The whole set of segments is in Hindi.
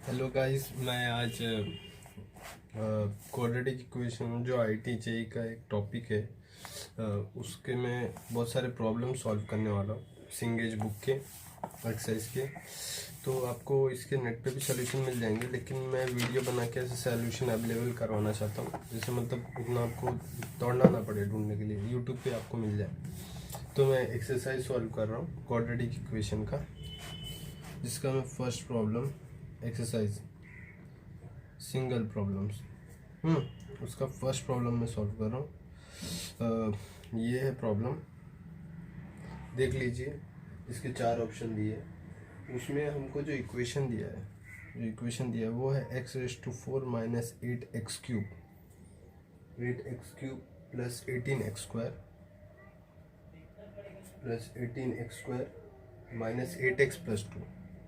हेलो गाइस, मैं आज क्वाड्रेटिक इक्वेशन जो आईटी जेई का एक टॉपिक है, उसके मैं बहुत सारे प्रॉब्लम सॉल्व करने वाला हूँ सिंगेज बुक के एक्सरसाइज के। तो आपको इसके नेट पे भी सोल्यूशन मिल जाएंगे, लेकिन मैं वीडियो बना के ऐसे सोल्यूशन अवेलेबल करवाना चाहता हूँ जैसे मतलब उतना आपको दौड़ना ना पड़े ढूंढने के लिए, यूट्यूब पे आपको मिल जाए। तो मैं एक्सरसाइज सॉल्व कर रहा हूँ क्वाड्रेटिक इक्वेशन का, जिसका मैं first problem exercise single problems उसका फर्स्ट प्रॉब्लम मैं सॉल्व कर रहा हूँ। ये है प्रॉब्लम, देख लीजिए। इसके 4 ऑप्शन दिए, उसमें हमको जो इक्वेशन दिया है वो है x⁴ minus 8x³ plus 18x²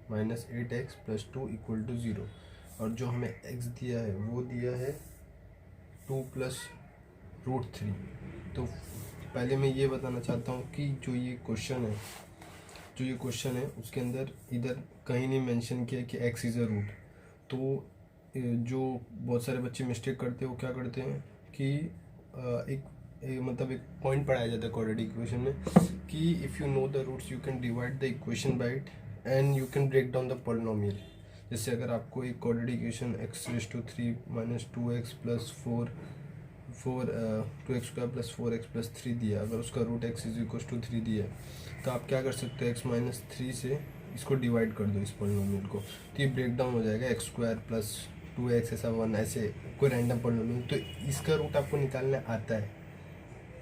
minus 8x+2 equal to 0। और जो हमें x दिया है वो दिया है 2 + √3। तो पहले मैं ये बताना चाहता हूँ कि जो ये क्वेश्चन है उसके अंदर इधर कहीं नहीं मेंशन किया कि x इज़ अ रूट। तो जो बहुत सारे बच्चे मिस्टेक करते हैं वो क्या करते हैं कि मतलब एक पॉइंट पढ़ाया जाता है क्वाड्रेटिक इक्वेशन में कि if you know the roots you can divide the equation by it and you can break down the polynomial. जैसे अगर आपको एक quadratic equation x⁵ minus 2x plus 2x² plus 4x+3 दिया, अगर उसका root x is equal to 3 दिया, तो आप क्या कर सकते हो, x-3 से इसको डिवाइड कर दो इस पॉलिनोमियल को, तो ये ब्रेक डाउन हो जाएगा x² प्लस 2x ऐसा 1 ऐसे कोई रैंडम पॉलिनोमियल। तो इसका रूट आपको निकालने आता है,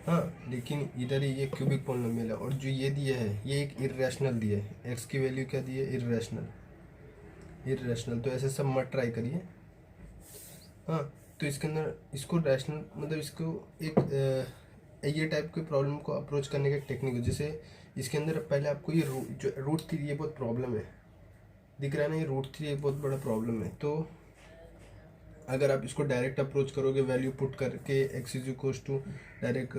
हाँ, लेकिन इधर ये क्यूबिक पॉलिनोमियल है। और जो ये दिया है ये एक इर्रेशनल दिया है, x की वैल्यू क्या दी है, इर्रेशनल। तो ऐसे सब मत ट्राई करिए, हाँ। तो इसके अंदर इसको रैशनल मतलब इसको एक ये टाइप के प्रॉब्लम को अप्रोच करने का टेक्निक है। जैसे इसके अंदर पहले आपको ये जो √3 ये बहुत प्रॉब्लम है, दिख रहा है ना, ये √3 एक बहुत बड़ा प्रॉब्लम है। तो अगर आप इसको डायरेक्ट अप्रोच करोगे वैल्यू पुट करके x is equal to direct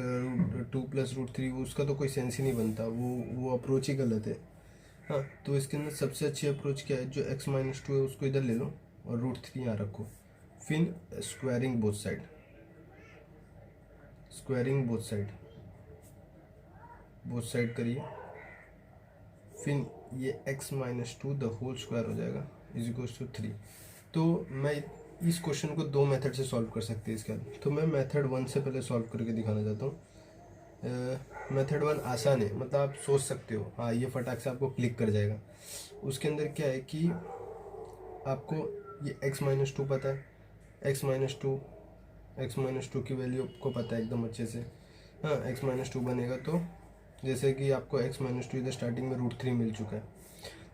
2 + √3, उसका तो कोई सेंस ही नहीं बनता, वो अप्रोच ही गलत है, हाँ। तो इसके अंदर सबसे अच्छी अप्रोच क्या है, जो x-2 है उसको इधर ले लो और √3 यहाँ रखो, फिर स्क्वायरिंग बोथ साइड करिए, फिर ये x-2 द होल स्क्वायर हो जाएगा इज इक्वल टू 3। तो मैं इस क्वेश्चन को 2 मेथड से सॉल्व कर सकते हैं इसके अंदर। तो मैं मेथड 1 से पहले सॉल्व करके दिखाना चाहता हूँ। मेथड 1 आसान है, मतलब आप सोच सकते हो, हाँ, ये फटाक से आपको क्लिक कर जाएगा। उसके अंदर क्या है कि आपको ये x-2 पता है, x-2 की वैल्यू आपको पता है एकदम अच्छे से, हाँ। x-2 बनेगा तो जैसे कि आपको x-2 इधर स्टार्टिंग में √3 मिल चुका है,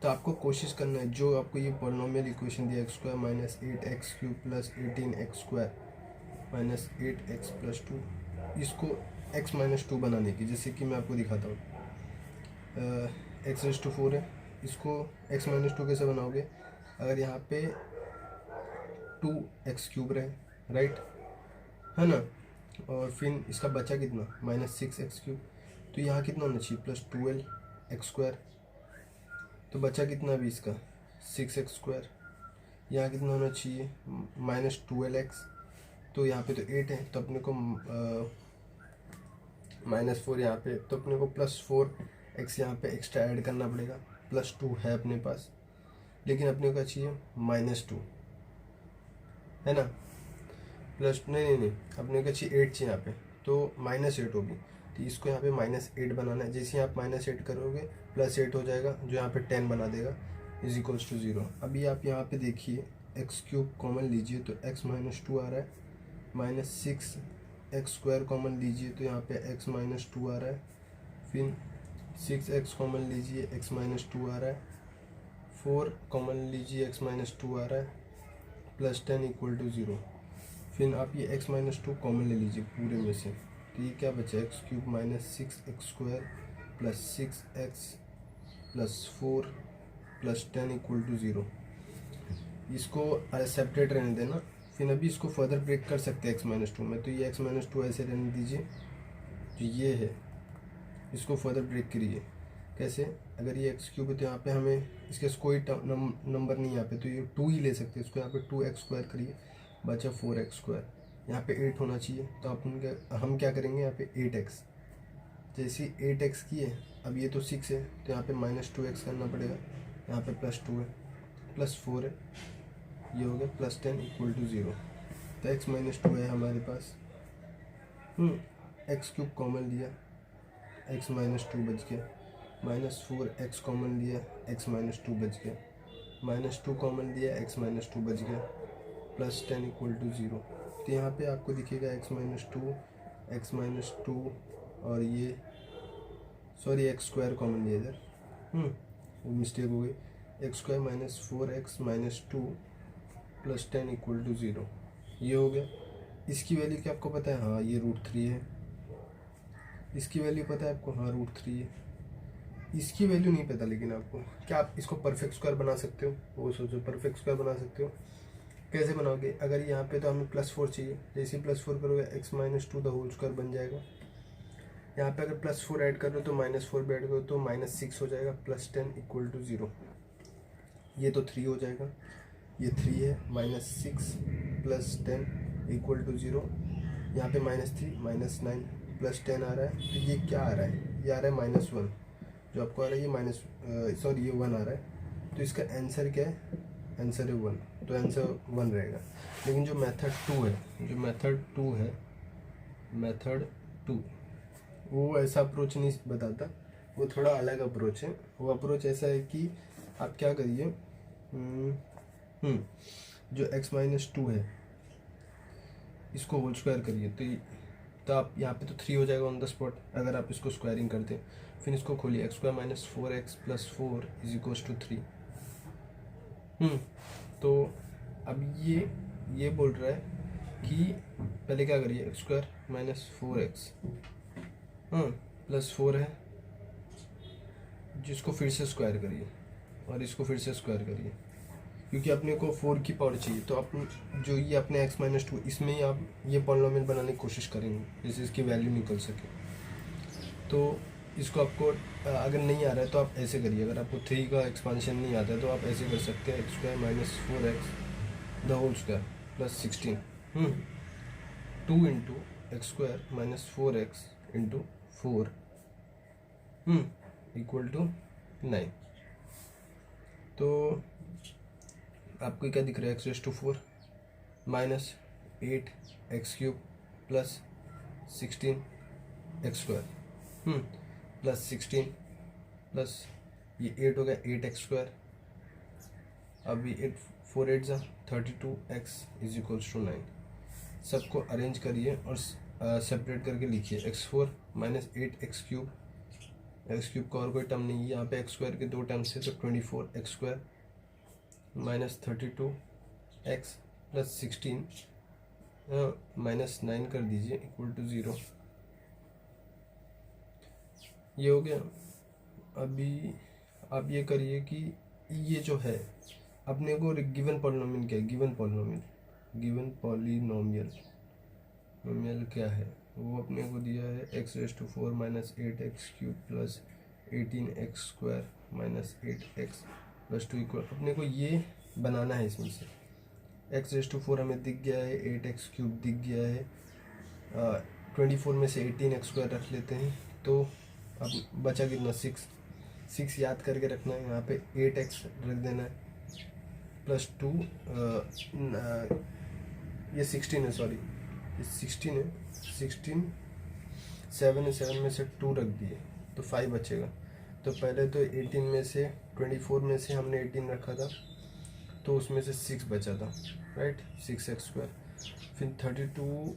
तो आपको कोशिश करना है जो आपको ये पॉलिनोमियल इक्वेशन दिया x² minus 8x³ plus 18x² minus 8x+2, इसको x-2 बनाने की। जैसे कि मैं आपको दिखाता हूँ, x⁴ है, इसको x-2 कैसे बनाओगे, अगर यहाँ पे 2x³ रहे, राइट है ना, और फिर इसका बचा कितना -6x³, तो यहाँ कितना होना चाहिए +12x², तो बचा कितना भी इसका 6x², यहाँ कितना होना चाहिए -12x, तो यहाँ पे तो 8 है, तो अपने को -4 यहाँ पे, तो अपने को +4x यहाँ पे एक्स्ट्रा ऐड करना पड़ेगा, +2 है अपने पास, लेकिन अपने को चाहिए -2, है ना, प्लस नहीं, अपने को चाहिए 8 चाहिए यहाँ पे, तो -8 होगी, तो इसको यहाँ पे -8 बनाना है। जैसे आप -8 करोगे +8 हो जाएगा, जो यहाँ पे 10 बना देगा इज इक्वल्स टू 0। अभी आप यहाँ पे देखिए x³ कॉमन लीजिए तो x-2 आ रहा है, -6x² कॉमन लीजिए तो यहाँ पे x-2 आ रहा है, फिर 6x कॉमन लीजिए x-2 आ रहा है, 4 कॉमन लीजिए x-2 आ रहा है, +10 इक्वल टू 0। फिर आप ये x-2 कॉमन ले लीजिए पूरे में से, तो ये क्या बचा x³ minus 6x² plus 6x plus 4 plus 10 equal to 0। इसको सेपरेट रहने देना, फिर अभी इसको फर्दर ब्रेक कर सकते हैं x-2 में, तो ये x-2 ऐसे रहने दीजिए, जो ये है इसको फर्दर ब्रेक करिए। कैसे, अगर ये एक्स क्यूब है तो यहाँ पे हमें इसके कोई नंबर नहीं यहाँ पे, तो ये 2 ही ले सकते हैं इसको। यहाँ पे 2x² करिए, बचा 4x²। यहाँ पे 8 होना चाहिए, तो हम क्या करेंगे, यहाँ पे 8x, जैसे 8x किए, अब ये तो 6 है तो यहाँ पे -2x करना पड़ेगा, यहाँ पे +2 है, +4 है, ये हो गया +10 = 0। तो x - 2 है हमारे पास। x³ कॉमन लिया, x - 2 बच गया, -4x कॉमन लिया, x - 2 बच गया, -2 कॉमन लिया, x - 2 बच गया, +10 = 0। तो यहाँ पे आपको दिखेगा x - 2 और ये सॉरी x² कॉमन लिया इधर, वो मिस्टेक हो गई, x² -4x - 2 +10 = 0। ये हो गया। इसकी वैल्यू क्या आपको पता है? हाँ, ये √3 है। इसकी वैल्यू पता है आपको? हाँ, √3 है। इसकी वैल्यू नहीं पता, लेकिन आपको क्या आप इसको परफेक्ट स्क्वायर बना सकते हो? वो सोचो, परफेक्ट स्क्वायर बना सकते हो। कैसे बनाओगे? अगर यहाँ पे तो हमें +4 चाहिए, जैसे +4 करोगे x - 2 द होल स्क्वायर बन जाएगा। यहाँ पे अगर +4 ऐड कर लो तो -4 भी ऐड करो तो -6 हो जाएगा, +10 = 0। ये तो 3 हो जाएगा, ये 3 है, -6 + 10 = 0। यहाँ पे -3 -9 +10 आ रहा है, तो ये क्या आ रहा है? ये आ रहा है -1, जो आपको आ रहा है ये सॉरी ये 1 आ रहा है। तो इसका आंसर क्या है? आंसर है 1, तो आंसर 1 रहेगा। लेकिन जो मेथड 2 है, मेथड 2 वो ऐसा अप्रोच नहीं बताता, वो थोड़ा अलग अप्रोच है। वो अप्रोच ऐसा है कि आप क्या करिए, जो x - 2 है इसको होल स्क्वायर करिए, तो आप यहाँ पे तो 3 हो जाएगा ऑन द स्पॉट अगर आप इसको स्क्वायरिंग करते हैं। फिर इसको खोलिए, x² - 4x + 4 = 3। तो अब ये बोल रहा है कि पहले क्या करिए, x² - 4x +4 है, जिसको फिर से स्क्वायर करिए और इसको फिर से स्क्वायर करिए, क्योंकि अपने को 4 की पावर चाहिए। तो आप जो ये अपने x - 2 इसमें ही आप ये पॉलिनोमियल बनाने की कोशिश करेंगे जिससे इसकी वैल्यू निकल सके। तो इसको आपको अगर नहीं आ रहा है तो आप ऐसे करिए, अगर आपको 3 का एक्सपांशन नहीं आता है तो आप ऐसे कर सकते हैं, x² - 4x the whole square +16 2 × x² - 4x × 4 = 9। तो आपको क्या दिख रहा है? x⁴ -8x³ + 16x² +16 प्लस ये 8 हो गया, 8x²। अब ये 4 8 जा 32x = 9। सबको अरेंज करिए और सेपरेट करके लिखिए, x4 - 8x³ x³ का और कोई टर्म नहीं है, यहाँ पे x² के 2 टर्म्स है, तो 24x² -32x + 16 -9 कर दीजिए = 0। ये हो गया। अभी आप ये करिए कि ये जो है अपने को गिवन पॉलिनोमियल क्या है? गिवन पॉलिनोमियल क्या है? वो अपने को दिया है x⁴ - 8x³ + 18x² - 8x + 2 = अपने को ये बनाना है। इसमें से x⁴ हमें दिख गया है, 8x³ दिख गया है, 24 में से 18x² रख लेते हैं, तो अब बचा कितना? 6 याद करके रखना है। यहाँ पे 8x रख देना है, +2 ये 16 है, सॉरी ये 16 है, 16 7 है, 7 में से 2 रख दिए तो 5 बचेगा। तो पहले तो 18 में से 24 में से हमने 18 रखा था, तो उसमें से 6 बचा था, राइट, 6x²। फिर 32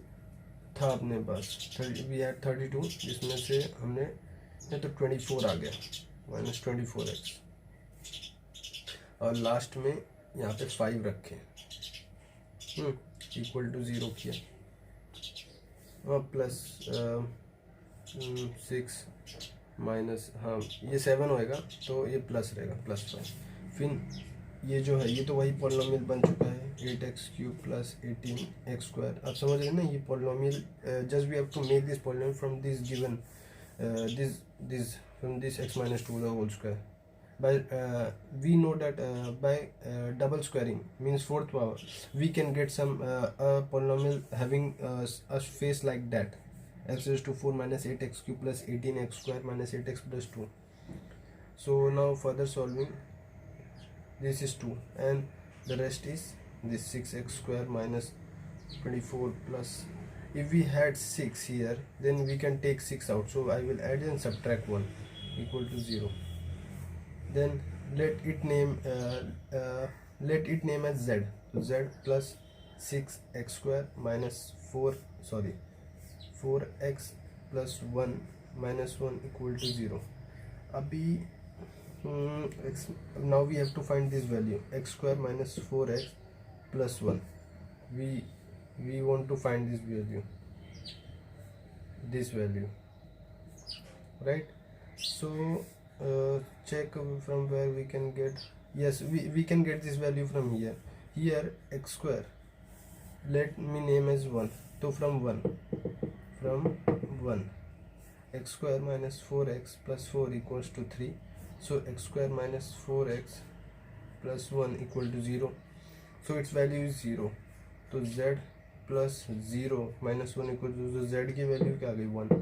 था अपने पास, वी हैड 32, जिसमें से हमने तो 24 आ गया, -24x, और लास्ट में यहाँ पे 5 रखे = 0 किया, और प्लस 6 माइनस, हाँ ये 7 होएगा तो ये प्लस रहेगा, +5। फिर ये जो है ये तो वही पॉलिनोमियल बन चुका है, 8x³ + 18x²। आप समझ रहे हैं ना? ये polynomial, just we have to make this polynomial from this given this from this x - 2 the whole square। we know that by double squaring means fourth power, we can get some a polynomial having a face like that, x raised to 4 minus 8x cube plus 18x square minus 8x plus 2. So now further solving, this is 2 and the rest is this 6x square minus 24 plus, if we had 6 here then we can take 6 out, so I will add and subtract 1 equal to 0. Then let it name as z, so z plus 6x square minus 4x plus 1 minus 1 equal to 0. Abhi now we have to find this value, x square minus 4x plus 1. We want to find this value, right? So check from where we can get, yes, we can get this value from here x square, let me name as 1, so from 1 x square minus 4x plus 4 equals to 3, so x square minus 4x plus 1 equal to 0, so its value is 0. तो z plus 0 minus 1 equal to, z की वैल्यू क्या आ गई 1,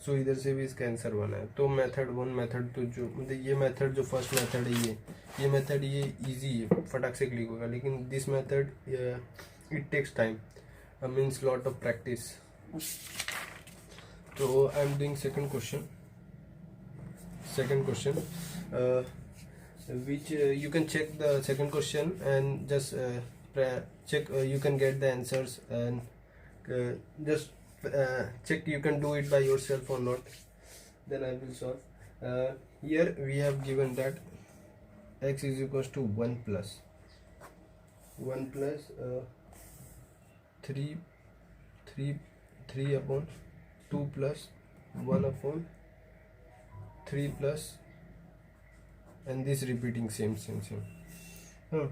सो इधर से भी इसका आंसर 1 है. तो मेथड 1 मेथड तो जो मतलब ये मेथड जो फर्स्ट मेथड है ये मेथड ये इजी है, फटाक से क्लिक होगा, लेकिन this method it takes time, means lot of practice. तो I am doing second question which you can check the second question and just check you can get the answers and just check you can do it by yourself or not, then I will solve. Here we have given that x is equals to 1 plus 3 upon 2 plus 1 upon 3 plus and this repeating same. हाँ,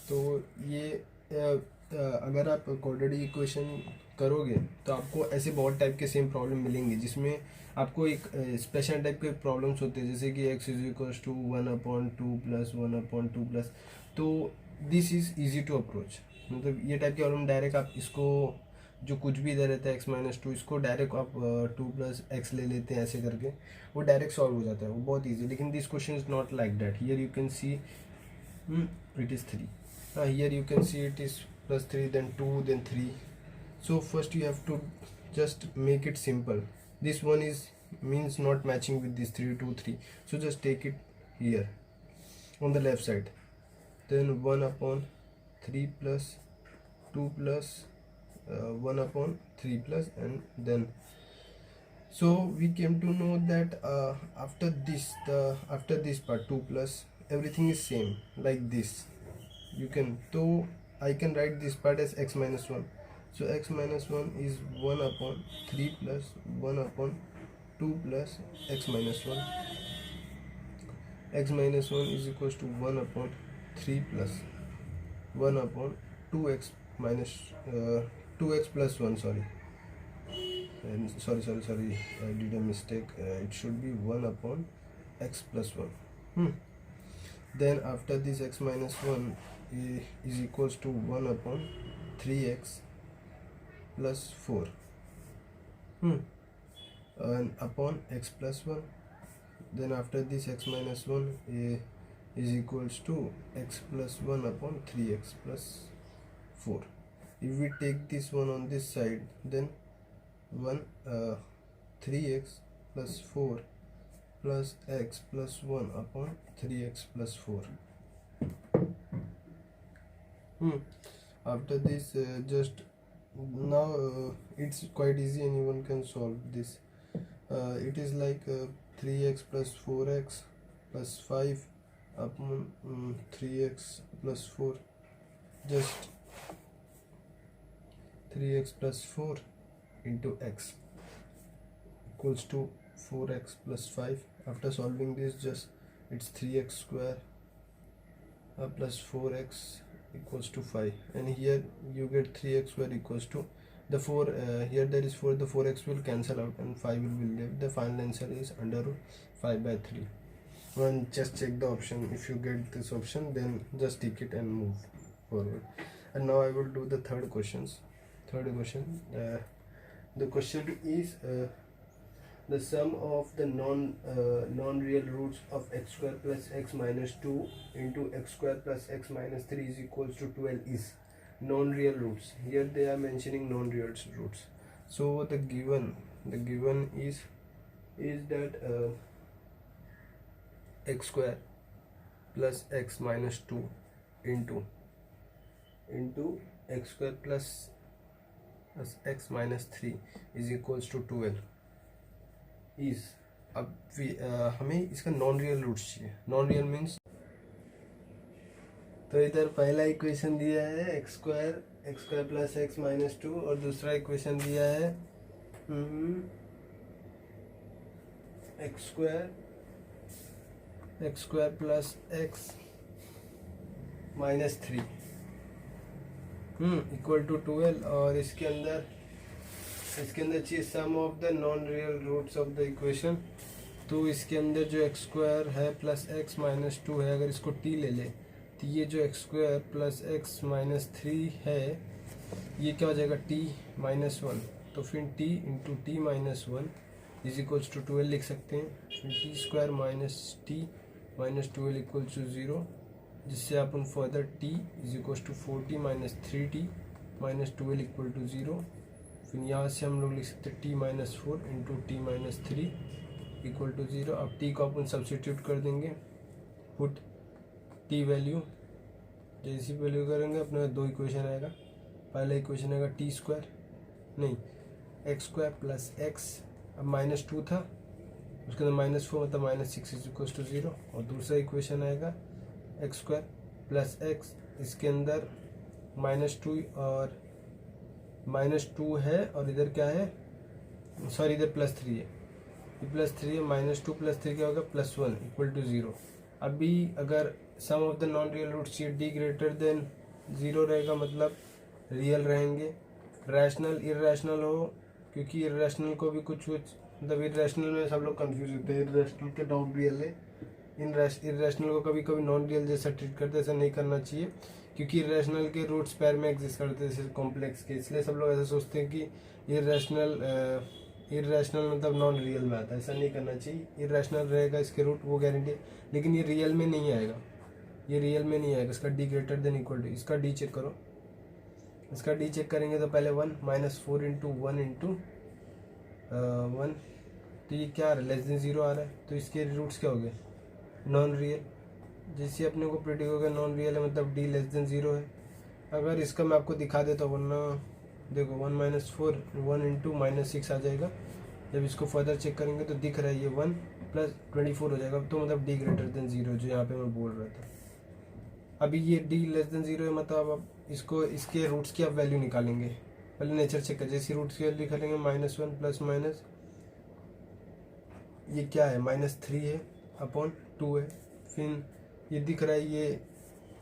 तो ये अगर आप क्वाड्रेटिक इक्वेशन करोगे तो आपको ऐसे बहुत टाइप के सेम प्रॉब्लम मिलेंगे, जिसमें आपको एक स्पेशल टाइप के प्रॉब्लम्स होते हैं, जैसे कि x is equals to 1/2 plus 1/2 plus. तो this is easy to approach, मतलब ये टाइप के प्रॉब्लम डायरेक्ट आप इसको जो कुछ भी इधर रहता है x-2, इसको डायरेक्ट आप 2 प्लस एक्स ले लेते हैं, ऐसे करके वो डायरेक्ट सॉल्व हो जाता है, वो बहुत ईजी. लेकिन this question is not like that. Here you can see it is 3. Here you can see it is plus 3, then 2, then 3. So first you have to just make it simple. This one is means not matching with this 3, 2, 3. So just take it here on the left side. Then 1/3 plus 2 plus 1/3 plus, and then so we came to know that after this part 2 plus everything is same like this. You can, so I can write this part as x minus 1. So x minus 1 is 1/3 plus 1/2 plus x minus 1. X minus 1 is equals to 1/3 plus 1/2x minus 2x plus 1. Sorry, I did a mistake. It should be 1/x plus 1. Then after this x minus 1 is equals to 1/3x plus 4 and upon x plus 1. Then after this x minus 1 is equals to x plus 1/3x plus 4. If we take this one on this side, then 3x plus 4 plus x plus 1/3x plus 4. After this just now it's quite easy, anyone can solve this. It is like 3x plus 4x plus 5 upon 3x plus 4. Just 3x plus 4 into x equals to 4x plus 5. After solving this, just it's 3x square plus 4x equals to 5, and here you get 3x square equals to the 4 here there is 4, the 4x will cancel out and 5 will be left. The final answer is under root 5/3. One, just check the option. If you get this option, then just tick it and move forward. And now I will do the third question. The question is the sum of the non-real roots of x square plus x minus 2 into x square plus x minus 3 is equals to 12 is non-real roots. Here they are mentioning non-real roots. So the given is that x square plus x minus 2 into x square plus x minus 3 is equals to 12 is. अब हमें इसका नॉन रियल रूट्स चाहिए. नॉन रियल मीन्स, तो इधर पहला इक्वेशन दिया है X square plus X minus 2 और दूसरा इक्वेशन दिया है X square plus X minus 3 equal to 12. और इसके अंदर चाहिए sum of the non real roots of the equation. तो इसके अंदर जो एक्स स्क्वायर है प्लस एक्स माइनस 2 है, अगर इसको टी ले ले तो ये जो x square plus X minus 3 है ये क्या हो जाएगा टी माइनस 1. तो फिर T into T minus 1 is equals to 12 लिख सकते हैं. फिर T square minus T minus 12 equals to 0, जिससे अपन further T is equals to 4t minus 3t minus 12 equal to 0. फिर यहाँ से हम लोग लिख सकते हैं T minus 4 into T minus 3 equal to 0. अब टी को अपन सब्सिट्यूट कर देंगे. पुट टी वैल्यू, जैसी वैल्यू करेंगे अपने दो इक्वेशन आएगा. पहला इक्वेशन आएगा टी स्क्वायर नहीं एक्स स्क्वायर प्लस एक्स, अब माइनस 2 था उसके अंदर माइनस 4 मतलब माइनस 6 इज इक्वल टू 0. और दूसरा इक्वेशन आएगा एक्स स्क्वायर प्लस एक्स, इसके अंदर माइनस 2 और माइनस 2 है और इधर क्या है, सॉरी इधर प्लस 3 है, ये प्लस 3 है. माइनस 2 प्लस 3 क्या होगा प्लस 1 इक्वल टू 0. अभी अगर sum of the non real roots ये डी ग्रेटर देन 0 रहेगा मतलब रियल रहेंगे. रैशनल इरेशनल हो, क्योंकि इरेशनल को भी कुछ मतलब इरेशनल में सब लोग कंफ्यूज होते हैं. इरेशनल के नॉन रियल है, इरेशनल को कभी कभी नॉन रियल जैसा ट्रीट करते, ऐसा नहीं करना चाहिए क्योंकि इरेशनल के रूट्स पैर में एग्जिस्ट करते हैं जैसे कॉम्प्लेक्स के. इसलिए सब लोग ऐसा सोचते हैं कि इरेशनल मतलब नॉन रियल में आता है. ऐसा नहीं करना चाहिए. इरेशनल रहेगा इसके रूट, वो गारंटी, लेकिन ये रियल में नहीं आएगा. इसका D greater than equal to, इसका डी चेक करो. इसका डी चेक करेंगे तो पहले 1 माइनस 4 इंटू 1 इंटू 1, तो ये क्या आ रहा है लेस देन 0 आ रहा है. तो इसके रूट्स क्या हो गए नॉन रियल. जैसे अपने को प्रेडिक्ट हो गया नॉन रियल है मतलब डी लेस देन 0 है. अगर इसका मैं आपको दिखा देता हूँ, वरना देखो 1 माइनस 4 1 इंटू माइनस 6 आ जाएगा. जब इसको फर्दर चेक करेंगे तो दिख रहा है ये 1 प्लस 24 हो जाएगा. तो मतलब डी ग्रेटर देन 0 जो यहाँ पे मैं बोल रहा था. अभी ये डी लेस देन 0 है मतलब अब इसको इसके रूट्स की आप वैल्यू निकालेंगे. पहले नेचर चेक कर, जैसे रूट्स की वैल्यू निकालेंगे माइनस 1 प्लस माइनस ये क्या है माइनस 3 है अपॉन 2 है. फिर ये दिख रहा है ये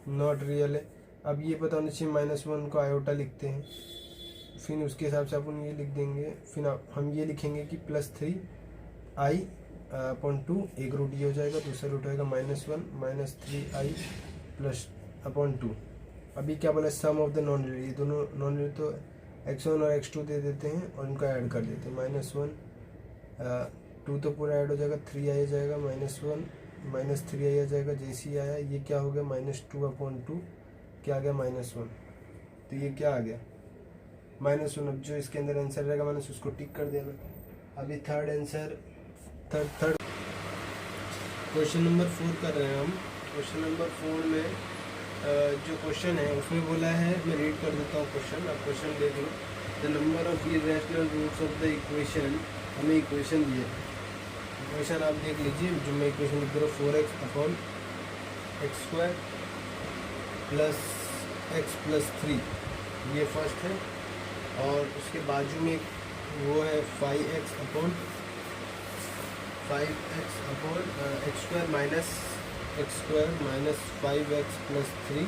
नॉट रियल है. अब ये पता होना चाहिए माइनस 1 को आयोटा लिखते हैं. फिर उसके हिसाब से अपन ये लिख देंगे. फिर हम ये लिखेंगे कि प्लस 3 आई अपॉन 2, एक रूट ये हो जाएगा, दूसरा रूट होएगा माइनस 1 माइनस 3 आई प्लस अपॉन 2. अभी क्या बोला सम ऑफ द नॉन रियल, ये दोनों नॉन रियल तो x1 और x2 दे देते हैं और उनका ऐड कर देते हैं. माइनस 1 2 तो पूरा ऐड हो जाएगा, 3 आ जाएगा, माइनस 1 माइनस 3 आ जाएगा. जैसे ही आया ये क्या हो गया माइनस 2 अपॉन 2 क्या आ गया माइनस 1. तो ये क्या आ गया माइनस 1. अब जो इसके अंदर आंसर रहेगा माइनस उसको टिक कर देना. अभी third answer third question number 4 कर रहे हैं हम. क्वेश्चन नंबर 4 में जो क्वेश्चन है उसमें बोला है, मैं रीड कर देता हूँ क्वेश्चन, आप क्वेश्चन देख लो. The number of irrational roots of the equation, हमें इक्वेशन दिए. इक्वेशन आप देख लीजिए जो मैं इक्वेशन लिख रहा हूँ 4x upon x square plus x plus 3 ये फर्स्ट है. और उसके बाजू में वो है 5x upon x square minus x square minus 5x plus 3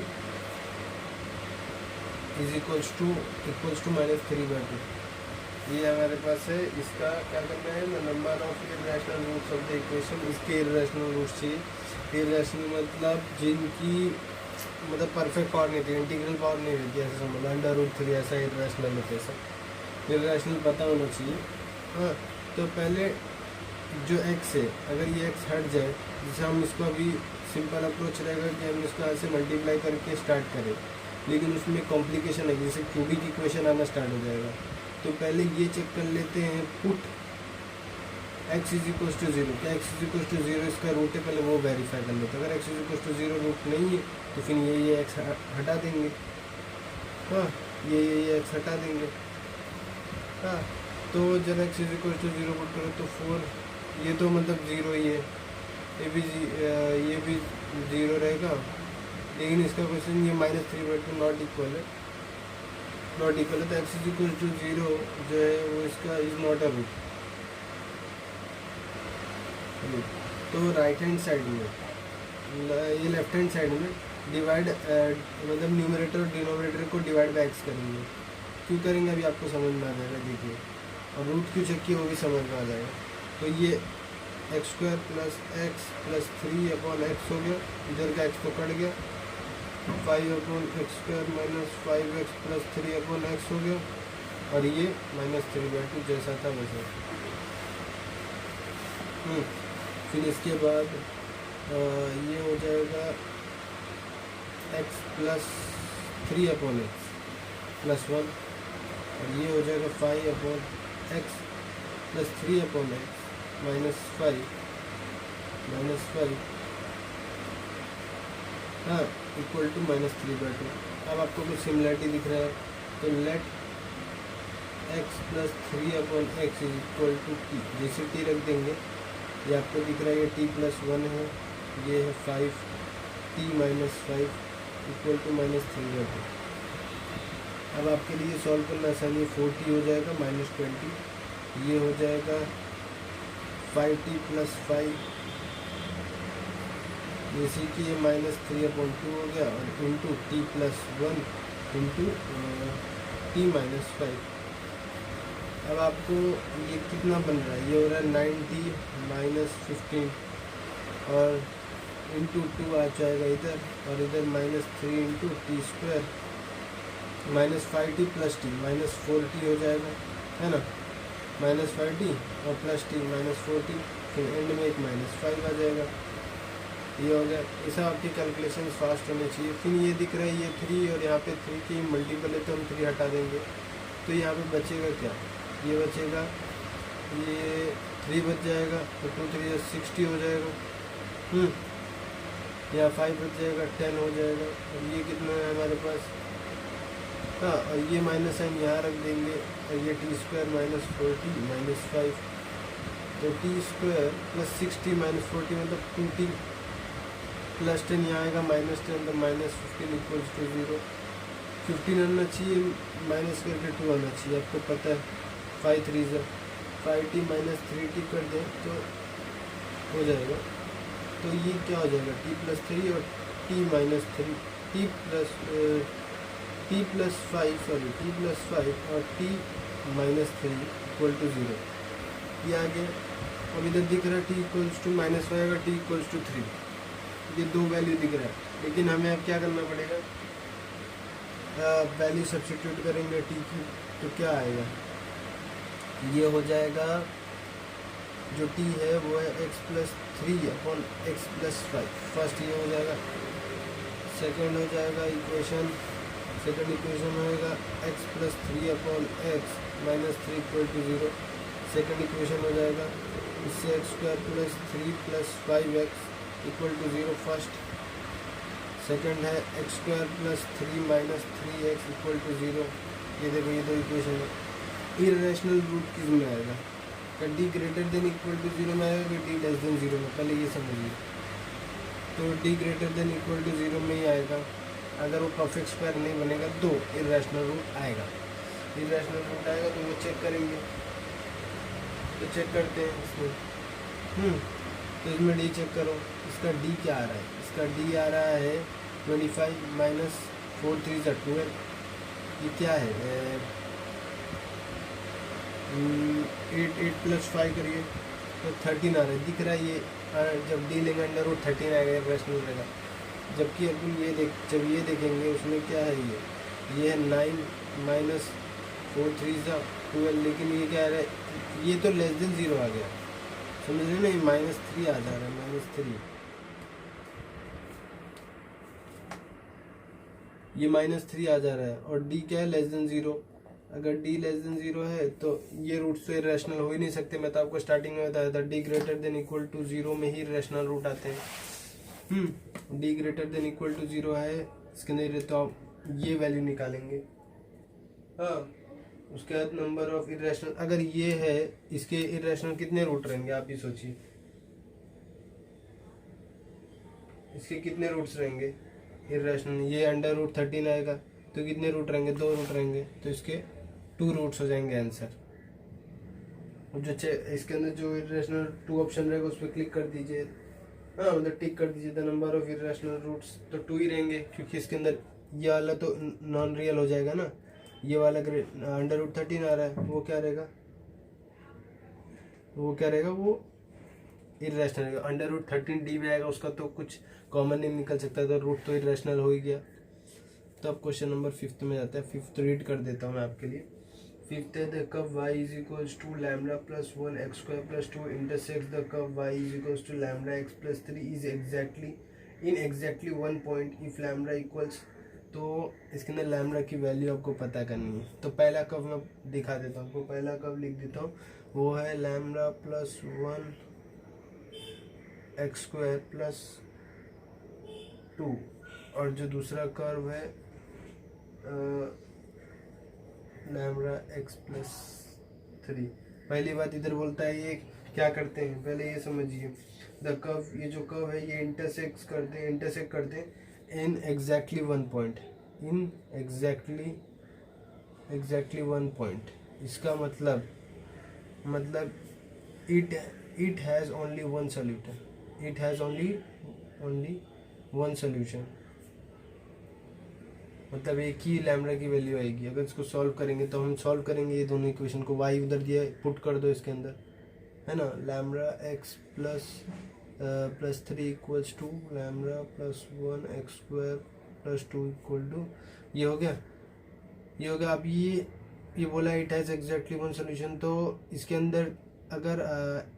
is equals to minus 3/2. ये हमारे पास है, इसका क्या करना है, number of irrational roots of the equation, इसके इरेशनल रूट्स चाहिए। इरेशनल मतलब जिनकी मतलब परफेक्ट पावर नहीं थी, इंटीग्रल पावर नहीं रहती, ऐसा समझ, √3 ऐसा इरेशनल होता है, ऐसा इरेशनल पता होना चाहिए। हाँ, तो पहले जो x है, अगर ये x हट जाए, जैसे हम इसको अभी सिंपल अप्रोच रहेगा कि हम इसको ऐसे मल्टीप्लाई करके स्टार्ट करें, लेकिन उसमें कॉम्प्लिकेशन है, जैसे क्यूबिक इक्वेशन आना स्टार्ट हो जाएगा। तो पहले ये चेक कर लेते हैं, put x is equal to 0, क्या x इज इक्वल टू 0 इसका रूट है, पहले वो वेरीफाई कर लेते हैं। अगर x is equal to 0 root नहीं है तो फिर ये x हटा देंगे। हाँ, ये x हटा देंगे। हाँ, तो जब x is equal to 0 put करो तो 4, ये तो मतलब 0 ही है, ये भी 0 रहेगा, लेकिन इसका क्वेश्चन ये -3/2 नॉट इक्वल है, तो x इज इक्वल टू 0 जो है वो इसका इज नॉट अ रूट। तो राइट हैंड साइड में, ये लेफ्ट हैंड साइड में डिवाइड मतलब न्यूमरेटर और डिनोमिनेटर को डिवाइड बाय x करेंगे। क्यों करेंगे अभी आपको समझ में आ जाएगा, देखिए, और रूट क्यों चेक किए वो भी समझ में आ जाएगा। तो ये x² + x + 3/x हो गया, इधर का x तो कट गया, 5/x² - 5x + 3/x हो गया, और ये -3/2 जैसा था वैसा। फिर इसके बाद ये हो जाएगा x + 3/x + 1, और ये हो जाएगा 5/x + 3/x -5 हाँ इक्वल टू -3/2। अब आपको कुछ सिमिलरिटी दिख रहा है, तो let x + 3/x is equal to t, जैसे t रख देंगे, ये आपको दिख रहा है ये t + 1 है, ये है 5t - 5 इक्वल टू -3/2। अब आपके लिए सॉल्व करना आसानी है, 4t हो जाएगा -20, ये हो जाएगा 5t + 5, जैसे कि ये -3/2 हो गया, और इंटू t + 1 इंटू t - 5। अब आपको ये कितना बन रहा है, ये हो रहा है 90 - 15, और इंटू 2 आ जाएगा इधर, और इधर -3 into t² -5t + t -4t हो जाएगा, है ना, -5t और +t -4t, फिर एंड में एक -5 आ जाएगा। ये हो गया, ऐसा आपकी कैलकुलेशन फास्ट होनी चाहिए। फिर ये दिख रहा है ये 3, और यहाँ पे 3 की मल्टीपल है तो हम 3 हटा देंगे, तो यहाँ पे बचेगा क्या, ये बचेगा, ये 3 बच जाएगा, तो 2 3 60 हो जाएगा। यहाँ 5 बच जाएगा, 10 हो जाएगा, और ये कितना है हमारे पास, हाँ, और ये माइनस साइन यहाँ रख देंगे, और ये t² - 40 - 5, तो t² + 60 - 40 मतलब 2t + 10 यहाँ आएगा -10, तो -15 इक्वल्स टू 0। 15 आना चाहिए, माइनस करके 2 आना चाहिए, आपको पता है, 5 3 5t - 3t कर दें तो हो जाएगा। तो ये क्या हो जाएगा, t + 3 और t - 3, t + 5 और t - 3 इक्वल टू 0, ये आ गया। अब इधर दिख रहा है t इक्वल्स टू -5 और t इक्वल्स टू 3, ये 2 वैल्यू दिख रहा है, लेकिन हमें अब क्या करना पड़ेगा, वैल्यू सब्स्टिट्यूट करेंगे t की, तो क्या आएगा, ये हो जाएगा, जो t है वो है x + 3/x + 5, फर्स्ट ये हो जाएगा। सेकंड हो जाएगा इक्वेशन, सेकंड इक्वेशन होएगा x + 3/x - 3 equal to 0, second equation हो जाएगा, इससे x² + 3 + 5x equal to 0 first. Second है x² + 3 - 3x इक्वल टू 0, ये देखो ये 2 इक्वेशन है। इरेशनल रूट किस में आएगा, d greater than equal to 0 में आएगा कि d लेस देन 0 में, पहले ये समझिए। तो d greater than equal to 0 में ही आएगा, अगर वो परफेक्ट स्क्वायर नहीं बनेगा तो इरेशनल रूट आएगा। इरेशनल रूट आएगा तो वो चेक करेंगे, तो चेक करते हैं इसमें। तो इसमें d चेक करो, इसका d क्या आ रहा है, इसका d आ रहा है 25 - 4 3 12, ये क्या है, 8 8 प्लस 5 करिए तो 13 आ रहा है, दिख रहा है ये। जब डी लेंगे अंडर रूट 13 आएगा, रैशनल रहेगा। जबकि अपन जब ये देखेंगे उसमें क्या है, ये है 9 माइनस 4 3 12, लेकिन ये क्या है, ये तो लेस देन 0 आ गया, समझ रहे ना, -3 आ जा रहा है, -3, ये -3 आ जा रहा है। और डी क्या है, लेस देन 0। अगर डी लेस देन 0 है तो ये रूट्स तो इरेशनल हो ही नहीं सकते। मैं तो आपको स्टार्टिंग में बताया था, D greater than equal to 0 में ही इरेशनल रूट आते हैं। D greater than equal to 0 है इसके अंदर, तो आप ये वैल्यू निकालेंगे। हाँ, उसके बाद नंबर ऑफ इरेशनल, अगर ये है, इसके इरेशनल कितने रूट रहेंगे आप ही सोचिए, इसके कितने रूट्स रहेंगे इरेशनल। ये अंडर रूट 13 आएगा तो कितने रूट रहेंगे, 2 रूट रहेंगे, तो इसके 2 रूट्स हो जाएंगे आंसर। जो इसके अंदर जो इरेशनल 2 ऑप्शन रहेगा उस पर क्लिक कर दीजिए, हाँ मतलब टिक कर दीजिए, the number of irrational roots, तो 2 ही रहेंगे, क्योंकि इसके अंदर ये वाला तो नॉन रियल हो जाएगा ना। ये वाला अंडर रूट 13 आ रहा है, वो क्या रहेगा, वो इरेशनल रहेगा। अंडर रूट 13 डी में आएगा, उसका तो कुछ कॉमन नहीं निकल सकता, तो रूट तो इरेशनल हो ही गया। तो अब क्वेश्चन नंबर 5 में जाता है। 5 रीड कर देता हूँ मैं आपके लिए। 5 है, the curve y is equals to lambda plus 1 x square plus 2 intersects the curve y is equals to lambda x plus 3 is exactly 1 point if lambda equals. तो इसके अंदर लैम्डा की वैल्यू आपको पता करनी है। तो पहला कर्व मैं दिखा देता हूँ आपको, पहला कर्व लिख देता हूँ, वो है lambda plus 1 x square plus 2, और जो दूसरा कर्व है लैम्डा एक्स प्लस 3। पहली बात इधर बोलता है, ये क्या करते हैं पहले ये समझिए, द कर्व, ये जो कर्व है ये इंटरसेक्ट करते हैं in exactly 1 point, in exactly 1 point. इसका मतलब it has only one solution, it has only one solution, मतलब एक ही लैम्डा की वैल्यू आएगी। अगर इसको सॉल्व करेंगे तो हम सॉल्व करेंगे ये दोनों इक्वेशन को, y उधर दिया पुट कर दो इसके अंदर, है ना, lambda x plus 3 equals to lambda plus 1 x square plus 2 equal to, ये हो गया। अब ये बोला इट हैज़ एग्जैक्टली 1 सोल्यूशन, तो इसके अंदर अगर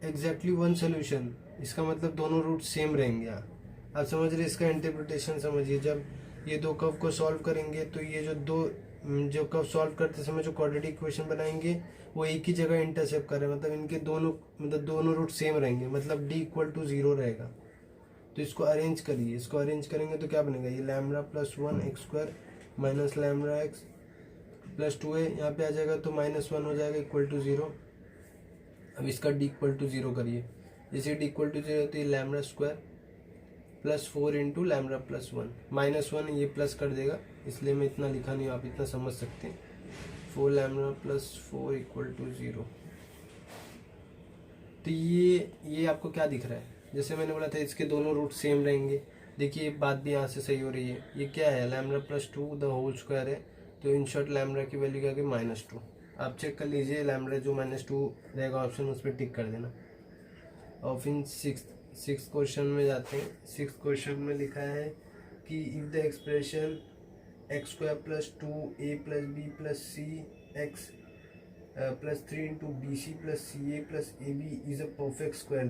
एग्जैक्टली 1 सोल्यूशन, इसका मतलब दोनों रूट सेम रहेंगे। आप समझ रहे, इसका इंटरप्रिटेशन समझिए। जब ये दो कर्व को सॉल्व करेंगे तो ये जो कर्व सॉल्व करते समय जो क्वाड्रेटिक इक्वेशन बनाएंगे वो एक ही जगह इंटरसेप्ट कर रहे हैं, मतलब इनके दोनों रूट सेम रहेंगे, मतलब डी इक्वल टू 0 रहेगा। तो इसको अरेंज करिए, इसको अरेंज करेंगे तो क्या बनेगा, ये lambda plus 1 x square minus lambda x plus 2 है, यहाँ पे आ जाएगा तो -1 हो जाएगा इक्वल टू 0। अब इसका डी इक्वल टू 0 करिए, जैसे डी इक्वल टू 0 तो ये lambda square plus 4 into lambda plus 1, -1 ये प्लस कर देगा, इसलिए मैं इतना लिखा नहीं, आप इतना समझ सकते हैं। 4 लैम्डा प्लस 4 इक्वल टू 0। तो ये आपको क्या दिख रहा है, जैसे मैंने बोला था इसके दोनों रूट सेम रहेंगे। देखिए बात भी यहाँ से सही हो रही है। ये क्या है, lambda plus 2 the whole square है, तो इन शॉर्ट लैम्डा की वैल्यू क्या है, -2। आप चेक कर लीजिए, लैम्डा जो -2 रहेगा ऑप्शन उस पर टिक कर देना। और फिर सिक्स क्वेश्चन में जाते हैं। 6th क्वेश्चन में लिखा है कि if the expression x square plus 2a plus B plus c x plus 3 into B C plus C A plus A B is a perfect square,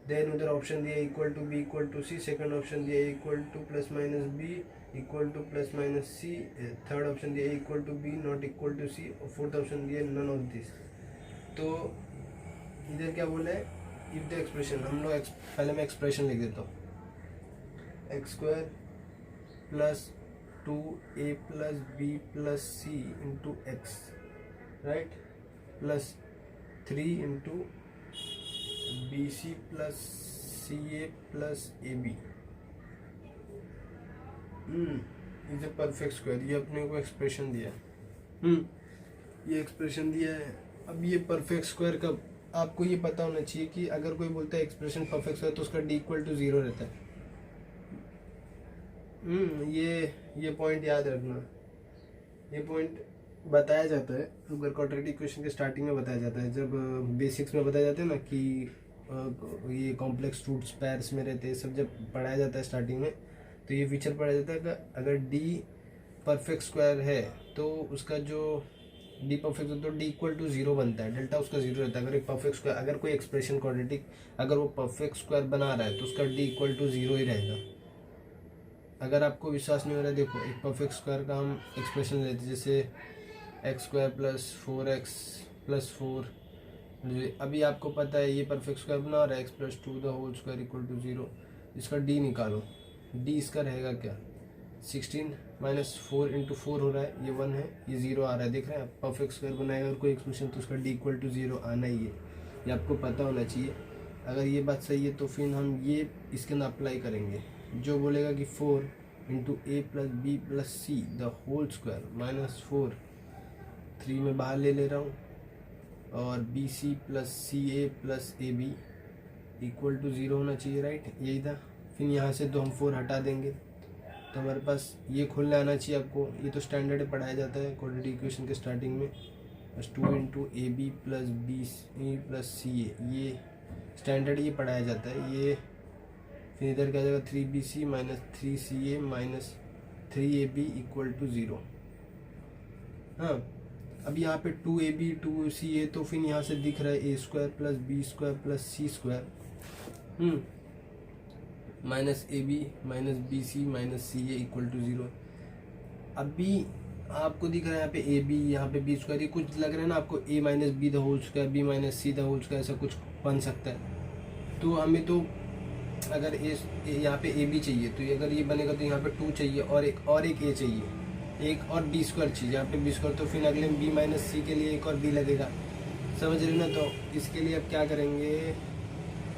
then उधर ऑप्शन दिया equal to b equal to c, second option दिया equal to plus minus B equal to plus minus c, third option दिया equal to b not equal to c, और फोर्थ ऑप्शन दिया नन ऑफ दिस। तो इधर क्या बोला है, इफ द एक्सप्रेशन, हम लोग पहले मैं एक्सप्रेशन लिख देता हूँ, x square plus 2a plus B plus C into x, right, plus 3 into B C plus C A plus A B is a perfect square. ये अपने को एक्सप्रेशन दिया है, ये एक्सप्रेशन दिया है। अब ये परफेक्ट स्क्वायर का आपको ये पता होना चाहिए कि अगर कोई बोलता है एक्सप्रेशन परफेक्ट स्क्वायर तो उसका डी इक्वल टू 0 रहता है। ये पॉइंट याद रखना, ये पॉइंट बताया जाता है, अगर क्वाड्रेटिक इक्वेशन के स्टार्टिंग में बताया जाता है, जब बेसिक्स में बताया जाता है ना कि ये कॉम्प्लेक्स रूट्स पैर्स में रहते हैं, सब जब पढ़ाया जाता है स्टार्टिंग में, तो ये फीचर पढ़ाया जाता है कि अगर डी परफेक्ट स्क्वायर है तो उसका जो डी परफेक्ट तो डी इक्वल टू जीरो बनता है, डेल्टा उसका जीरो रहता है। अगर एक परफेक्ट स्क्वायर, अगर कोई एक्सप्रेशन क्वाड्रेटिक अगर वो परफेक्ट स्क्वायर बना रहा है तो उसका डी इक्वल टू जीरो ही रहेगा। अगर आपको विश्वास नहीं हो रहा है, देखो एक परफेक्ट स्क्वायर का हम एक्सप्रेशन लेते हैं, जैसे x square plus 4x plus 4, अभी आपको पता है ये परफेक्ट स्क्वायर बना रहा है, x plus 2 the whole square equal to zero. इसका डी निकालो, डी इसका रहेगा क्या, 16 माइनस 4 इंटू 4 हो रहा है, ये 1 है, ये 0 आ रहा है। देख रहे हैं आप, परफेक्ट स्क्वायर बनाएगा और कोई एक्सप्रेशन तो उसका डी इक्वल टू जीरो आना ही है, ये आपको पता होना चाहिए। अगर ये बात सही है तो फिर हम ये इसके अंदर अप्लाई करेंगे, जो बोलेगा कि 4 into A plus B plus C the whole square minus 4, 3 में बाहर ले रहा हूँ, और B C plus C A plus A B equal to zero होना चाहिए, राइट, यही था। फिर यहाँ से तो हम 4 हटा देंगे, तो हमारे पास ये खोलने आना चाहिए आपको। ये तो स्टैंडर्ड पढ़ाया जाता है क्वाड्रेटिक इक्वेशन के स्टार्टिंग में, बस 2 into a b plus b C plus C a, ये स्टैंडर्ड ये पढ़ाया जाता है। ये फिर इधर क्या जाएगा, 3bc minus 3ca minus 3ab equal to zero. हाँ, अब यहाँ पे 2ab 2ca, तो फिर यहाँ से दिख रहा है a square plus B square plus C square minus A B minus B C minus C A equal to zero. अभी आपको दिख रहा है यहाँ पे ए बी, यहाँ पे बी स्क्वायर, ये कुछ लग रहा है ना आपको a minus B the whole square, b minus C the whole square, ऐसा कुछ बन सकता है। तो हमें तो अगर यहाँ पे ए बी चाहिए, तो अगर ये बनेगा तो यहाँ पे 2 चाहिए, और एक ए चाहिए, एक और बी स्क्वायर चाहिए, यहाँ पे बी स्क्वायर, तो फिर अगले बी माइनस सी के लिए एक और बी लगेगा, समझ रहे हो ना। तो इसके लिए अब क्या करेंगे,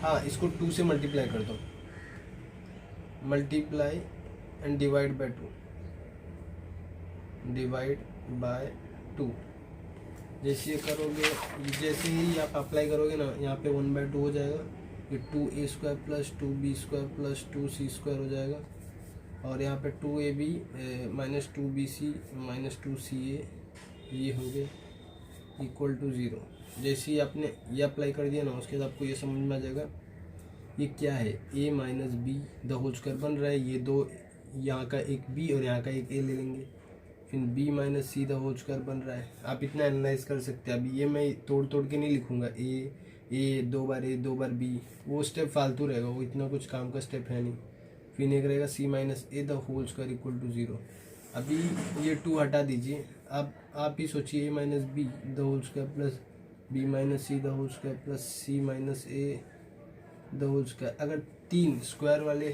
हाँ, इसको 2 से मल्टीप्लाई कर दो, multiply and divide by 2, divide by 2। जैसे ये करोगे, जैसे ही आप अप्लाई करोगे ना, यहाँ पे 1/2 हो जाएगा, ये 2a square plus 2b square plus 2c square हो जाएगा, और यहाँ पे 2ab minus 2bc minus 2ca ये हो गए इक्वल टू ज़ीरो। जैसे ही आपने ये अप्लाई कर दिया ना, उसके बाद आपको ये समझ में आ जाएगा ये क्या है, a minus B the whole square बन रहा है, ये दो, यहाँ का एक b और यहाँ का एक a ले लेंगे, फिर b minus C the whole square बन रहा है। आप इतना एनालाइज कर सकते हैं। अभी ये मैं तोड़ के नहीं लिखूंगा, ए 2 बार a 2 बार b, वो स्टेप फालतू रहेगा, वो इतना कुछ काम का स्टेप है नहीं। फिर एक रहेगा c minus A the whole square equal to zero. अभी ये 2 हटा दीजिए, अब आप ही सोचिए, a minus B the whole square plus b minus C the whole square plus c minus A the whole square, अगर 3 स्क्वायर वाले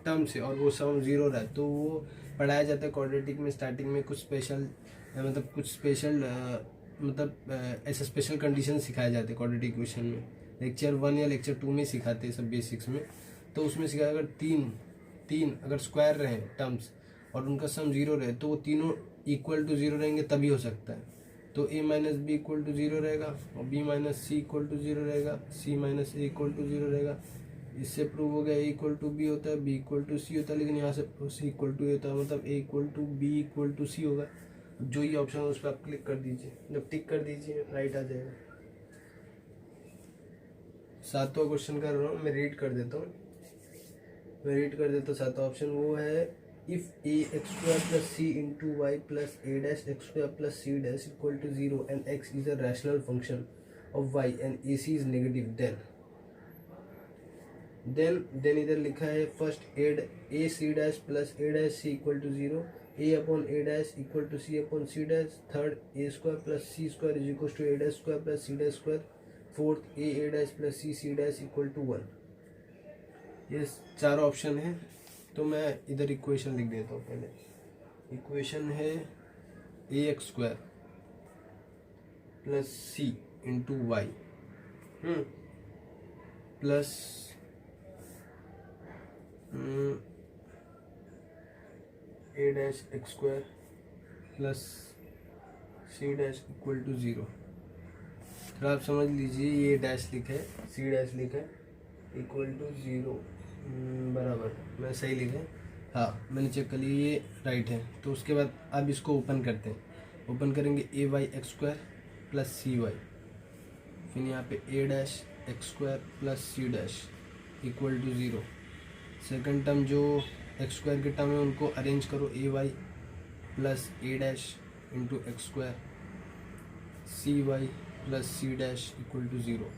टर्म से और वो सम 0 रहा है, तो वो पढ़ाया जाता है क्वाड्रेटिक में स्टार्टिंग में, कुछ स्पेशल ऐसा स्पेशल कंडीशन सिखाए जाते हैं क्वाड्रेटिक इक्वेशन में, लेक्चर 1 या लेक्चर 2 में सिखाते हैं सब बेसिक्स में। तो उसमें सिखाया, अगर तीन अगर स्क्वायर रहे टर्म्स और उनका सम 0 रहे, तो वो तीनों इक्वल टू 0 रहेंगे, तभी हो सकता है। तो a minus B equal to 0 रहेगा, और b minus C equal to 0 रहेगा, c minus A equal to 0 रहेगा। इससे प्रूव हो गया a इक्वल टू बी होता है, b इक्वल टू सी होता है, लेकिन यहाँ से c इक्वल टू होता है, मतलब a equal to b equal to c होगा। जो ये ऑप्शन है उस पर आप क्लिक कर दीजिए, जब टिक कर दीजिए राइट आ जाएगा। 7वां क्वेश्चन कर रहा हूँ, मैं रीड कर देता हूँ, 7वां ऑप्शन वो है, if ax square plus c into y plus a dash x square plus c dash equal to 0 and x is a rational function of y and ac is negative, then इधर लिखा है first aid a c dash plus a dash c equal to 0, a upon a dash equal to c upon c dash, third a square plus c square is equal to a dash square plus c dash square, fourth a dash plus c dash equal to 1। ये 4 ऑप्शन है। तो मैं इधर इक्वेशन लिख देता हूँ। पहले इक्वेशन है ax square plus C into Y plus a dash x square plus C dash equal to 0। तो आप समझ लीजिए, ये डैश लिखा है, सी डैश लिखा है, इक्वल टू 0 बराबर, मैं सही लिखा है, हाँ मैंने चेक कर लिया, ये राइट है। तो उसके बाद अब इसको ओपन करते हैं। ओपन करेंगे a y x square plus c y, फिर यहाँ पे a dash x square plus C dash equal to 0। Second term जो एक्स स्क्वायर के टर्म है उनको अरेंज करो, a y plus a dash into x square c y plus C dash equal to 0।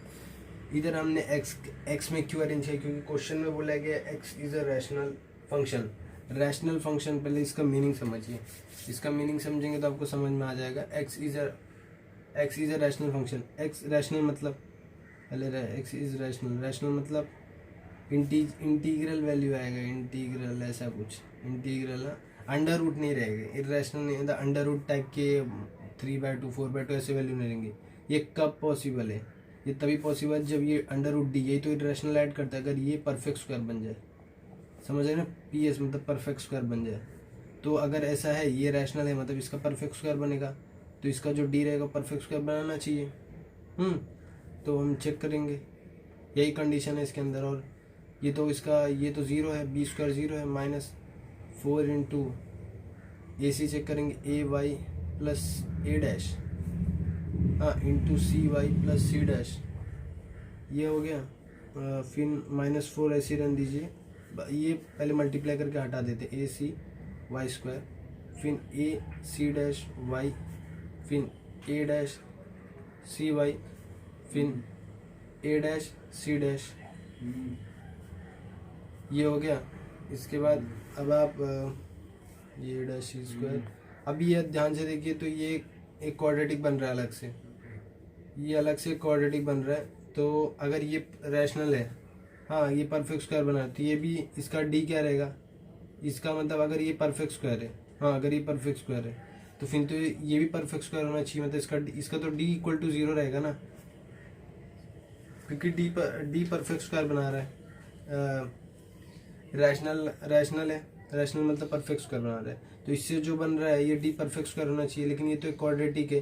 इधर हमने एक्स में क्यों अरेंज किया, क्योंकि क्वेश्चन में बोला गया x is a rational function. Rational function, पहले इसका मीनिंग समझिए, इसका मीनिंग समझेंगे तो आपको समझ में आ जाएगा। X is a rational function. X rational मतलब, पहले एक्स इज रैशनल, रैशनल मतलब इंटीग्रल वैल्यू आएगा, इंटीग्रल ऐसा कुछ, इंटीग्रल अंडर रूट नहीं रहेगा, इरेशनल नहीं, मतलब अंडर रूट टाइप के 3/2 4/2 ऐसे वैल्यू नहीं रहेंगे। ये कब पॉसिबल है, ये तभी पॉसिबल जब ये अंडर रूट डी, यही तो इरेशनल ऐड करता है, अगर ये परफेक्ट स्क्वायर बन जाए, समझ रहे ना, PS मतलब परफेक्ट स्क्वायर बन जाए। तो अगर ऐसा है, ये रैशनल है मतलब इसका परफेक्ट स्क्वायर बनेगा, तो इसका जो डी रहेगा परफेक्ट स्क्वायर बनाना चाहिए। तो हम चेक करेंगे, यही कंडीशन है इसके अंदर। और ये तो इसका, ये तो 0 है, बी स्क्वायर 0 है, -4 इंटू ए सी चेक करेंगे, a y plus a dash into C y plus C dash, ये हो गया। फिर -4 ऐसे रन दीजिए, ये पहले मल्टीप्लाई करके हटा देते, ए सी वाई स्क्वायर, फिर ए सी डैश वाई, फिर ए डैश सी वाई, फिर ए डैश सी डैश, ये हो गया। इसके बाद अब आप ये डैश सी स्क्वायर, अब ये ध्यान से देखिए, तो ये एक क्वाड्रेटिक बन रहा है अलग से, ये अलग से क्वाड्रेटिक बन रहा है। तो अगर ये रैशनल है, हाँ ये परफेक्ट स्क्वायर बना, तो ये भी इसका डी क्या रहेगा, इसका मतलब अगर ये परफेक्ट स्क्वायर है, हाँ अगर ये परफेक्ट स्क्वायर है तो फिर तो ये भी परफेक्ट स्क्वायर होना चाहिए, मतलब इसका तो डी इक्वल टू 0 रहेगा ना, क्योंकि डी परफेक्ट स्क्वायर बना रहा है। रैशनल है, रैशनल मतलब परफेक्ट स्क्वायर बना रहा है, तो इससे जो बन रहा है ये डी परफेक्ट स्क्वायर होना चाहिए, लेकिन ये तो एक क्वाड्रेटिक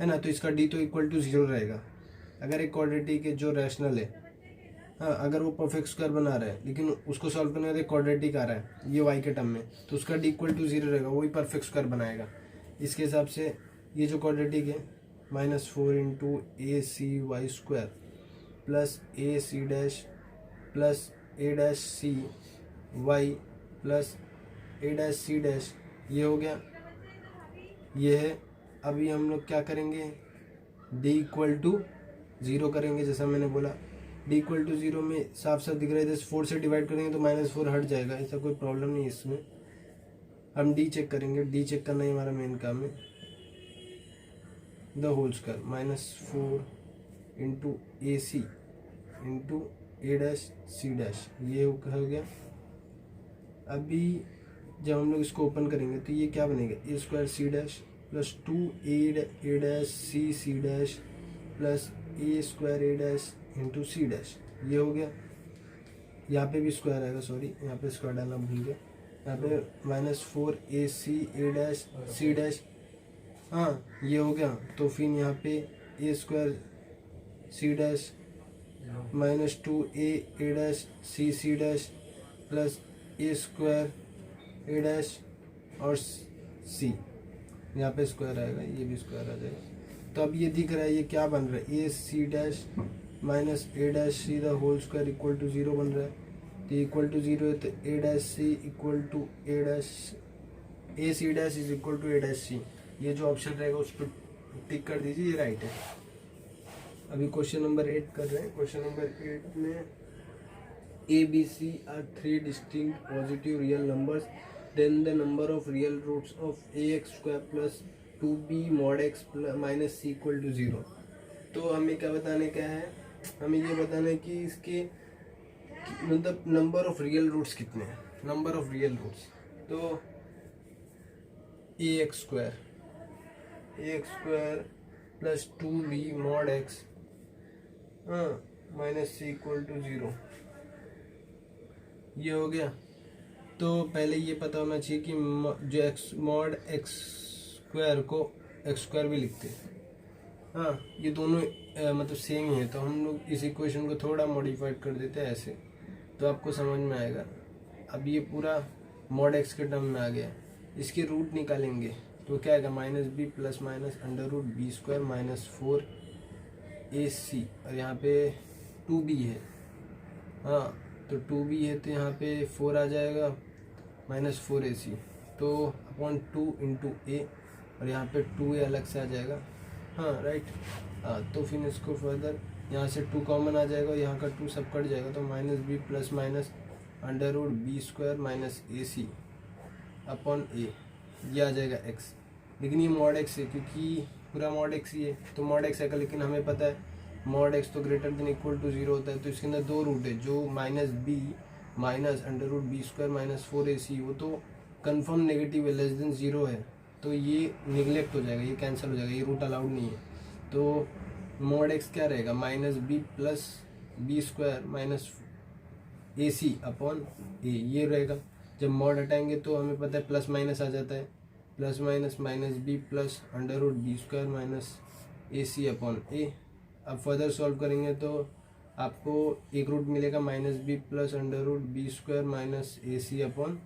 है ना, तो इसका डी तो इक्वल टू 0 रहेगा। अगर एक क्वाड्रेटिक है जो रैशनल है, हाँ अगर वो परफेक्ट स्क्वायर बना रहा है लेकिन उसको सॉल्व करने में क्वाड्रेटिक आ रहा है ये वाई के टर्म में, तो उसका डी इक्वल टू 0 रहेगा, वही परफेक्ट स्क्वायर बनाएगा। इसके हिसाब से ये जो क्वाड्रेटिक है, -4 into A C Y square plus A c dash plus a dash C y plus a dash C dash, ये हो गया, ये है। अभी हम लोग क्या करेंगे, डी इक्वल टू 0 करेंगे, जैसा मैंने बोला डी इक्वल टू 0 में साफ साफ दिख रहा है, जैसे 4 से डिवाइड करेंगे तो -4 हट जाएगा, ऐसा कोई प्रॉब्लम नहीं है इसमें। हम डी चेक करेंगे, डी चेक करना ही हमारा मेन काम है। The whole square -4 into A C into A dash C dash, ये हो गया। अभी जब हम लोग इसको ओपन करेंगे तो ये क्या बनेगा, ए स्क्वायर सी डैश प्लस 2 ए डैश सी डैश प्लस ए स्क्वायर ए डैश इंटू सी डैश, ये हो गया। यहाँ पे भी स्क्वायर आएगा, सॉरी यहाँ पे स्क्वायर डालना भूल गया, यहाँ पे -4 ए सी ए डैश सी डैश, हाँ ये हो गया। तो फिर यहाँ पे ए स्क्वायर सी डैश -2 ए डैश सी डैश प्लस ए स्क्वायर ए डैश और सी, यहाँ पे स्क्वायर आएगा, ये भी स्क्वायर आ जाएगा। तो अब ये दिख रहा है ये क्या बन रहा है, a c dash minus a dash c the whole square equal to 0 बन रहा है। तो इक्वल टू 0 है तो a dash c equal to a dash, a c dash is equal to a dash c, ये जो ऑप्शन रहेगा उस पर टिक कर दीजिए, ये राइट है। अभी क्वेश्चन नंबर 8 कर रहे हैं। क्वेश्चन नंबर 8 में A B C are 3 distinct positive real numbers, then the number of real roots of A x square plus 2b mod x minus C equal to 0। तो हमें क्या बताने का है, हमें ये बताना है कि इसके मतलब नंबर ऑफ रियल रूट्स कितने हैं, नंबर ऑफ रियल रूट्स। तो a x square plus 2b mod x minus C equal to 0, ये हो गया। तो पहले ये पता होना चाहिए कि जो एक्स मॉड एक्स स्क्वायर को एक्स स्क्वायर भी लिखते हैं, हाँ ये दोनों मतलब सेम ही है। तो हम लोग इस इक्वेशन को थोड़ा मॉडिफाइड कर देते हैं ऐसे, तो आपको समझ में आएगा। अब ये पूरा मॉड एक्स के टर्म में आ गया, इसके रूट निकालेंगे, तो क्या आएगा minus B plus minus under root B square minus 4ac, और यहाँ पे 2b है, हाँ तो 2b है तो यहाँ पे 4 आ जाएगा माइनस 4ac, तो अपॉन 2 इंटू ए, और यहाँ पे 2a अलग से आ जाएगा, हाँ राइट। हाँ तो फिर इसको फर्दर यहाँ से 2 कॉमन आ जाएगा, यहाँ का 2 सब कट जाएगा, तो minus B plus minus under root B square minus ac upon a, ये आ जाएगा x। लेकिन ये मॉड x है क्योंकि पूरा मॉड x ही है, तो मॉड x आएगा, लेकिन हमें पता है मॉड x तो ग्रेटर देन इक्वल टू 0 होता है, तो इसके अंदर 2 रूट है, जो minus b minus under root B square minus 4ac, वो तो कन्फर्म नेगेटिव है, लेस देन 0 है, तो ये निगलेक्ट हो जाएगा, ये कैंसिल हो जाएगा, ये रूट अलाउड नहीं है। तो मॉड x क्या रहेगा minus B plus B square minus ac upon a, ये रहेगा। जब मॉड हटाएंगे तो हमें पता है प्लस माइनस आ जाता है, plus minus minus B plus under root B square minus ac upon a. अब फर्दर सॉल्व करेंगे तो आपको एक रूट मिलेगा minus B plus under root B square minus ac upon